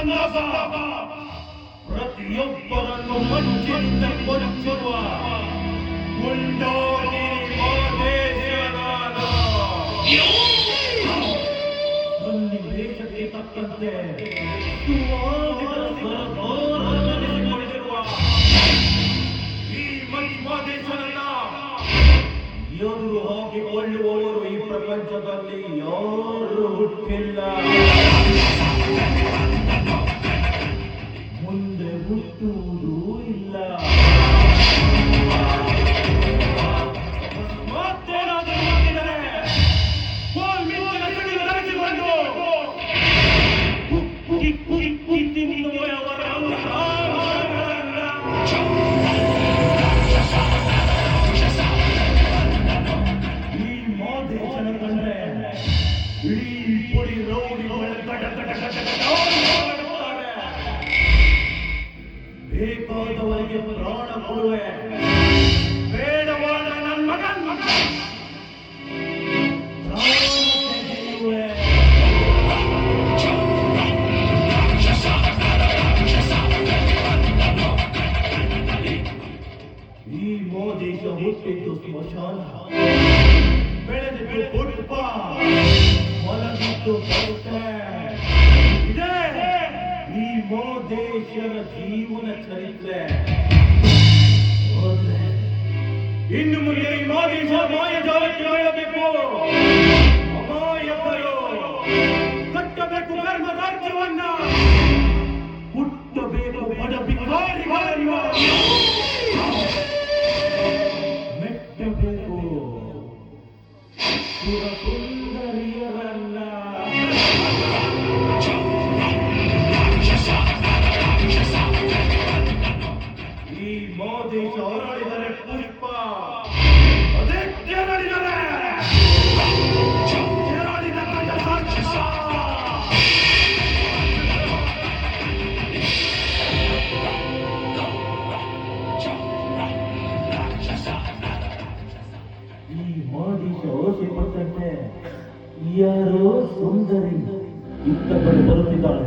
ಸಂದರ್ಭ ಪ್ರತಿಯೊಬ್ಬರನ್ನು ಮಚ್ಚಿನಿಂದ ಕೊಚ್ಚಿರುವ ಗುಂಡೋಗಿ ಸನ್ನಿವೇಶಕ್ಕೆ ತಕ್ಕಂತೆ ಈ ಮಧ್ವಾದೇಶನನ್ನ ಎದುರು ಹಾಕಿಕೊಳ್ಳುವವರು ಈ ಪ್ರಪಂಚದಲ್ಲಿ ಯಾರು ಹುಟ್ಟಿಲ್ಲ, ಮುಂದೆ ಹುಟ್ಟುವುದೂ ಇಲ್ಲ. ಮತ್ತೇನಾದರೂ ಮಾಡಿದರೆ ಮಿಂಚಿನ ಸಿಡಿಲು ನಡೆಸಿಕೊಂಡು ತಿನ್ನುವವರ ಈ ಮಾದೇಶನ ಕಂಡ್ರೆ ಇಡೀ ಪುಡಿ ರೌಡಿಗಳ ಬೇಕಾದವರಿಗೆ ಪ್ರಾಣ ಕೊಡುವೆ, ಬೇಡವಾದ ನನ್ನ ಮಗನ್ ಈ ಮೋದೇಶ ಹುಟ್ಟಿದ್ದು ಸ್ಮಶಾನ, ಬೆಳೆದಿದ್ದು ಪುಟ್ಟ, ಮಲಗಿದ್ದು ಬರುತ್ತೆ. ಇದೇ ಈ ಮೋದೇಶನ ಜೀವನ ಚರಿತ್ರೆ. ಇನ್ನು ಮುಂದೆ ಈ ಮೋದೇಶ ಮಾಯಜಾಲಕ್ಕೆ ಬೀಳಬೇಕು, ಅಮಾಯಕರು ಕಟ್ಟಬೇಕು ಕರ್ಮ ರಾಜ್ಯವನ್ನ, ಹುಟ್ಟಬೇಕು ಬಡ ಬಿಕಾರಿಗಳನ್ನ, ಮೆಟ್ಟಬೇಕು ಸುರ ಸುಂದರಿಯರನ್ನ. ಈ ಮೋದೇಶ ಹೊರಳಿದರೆ ಪುಷ್ಪ, ಅದೇ ಕೆರಳಿದರೆ ಕೆರಳಿದ ರಾಕ್ಷಸ. ಈ ಮೋದೇಶ ಓಸಿ ಕೊಟ್ಟಂತೆ ಯಾರೋ ಸುಂದರಿ ಇತ್ತ ಬರುತ್ತಿದ್ದಾಳೆ.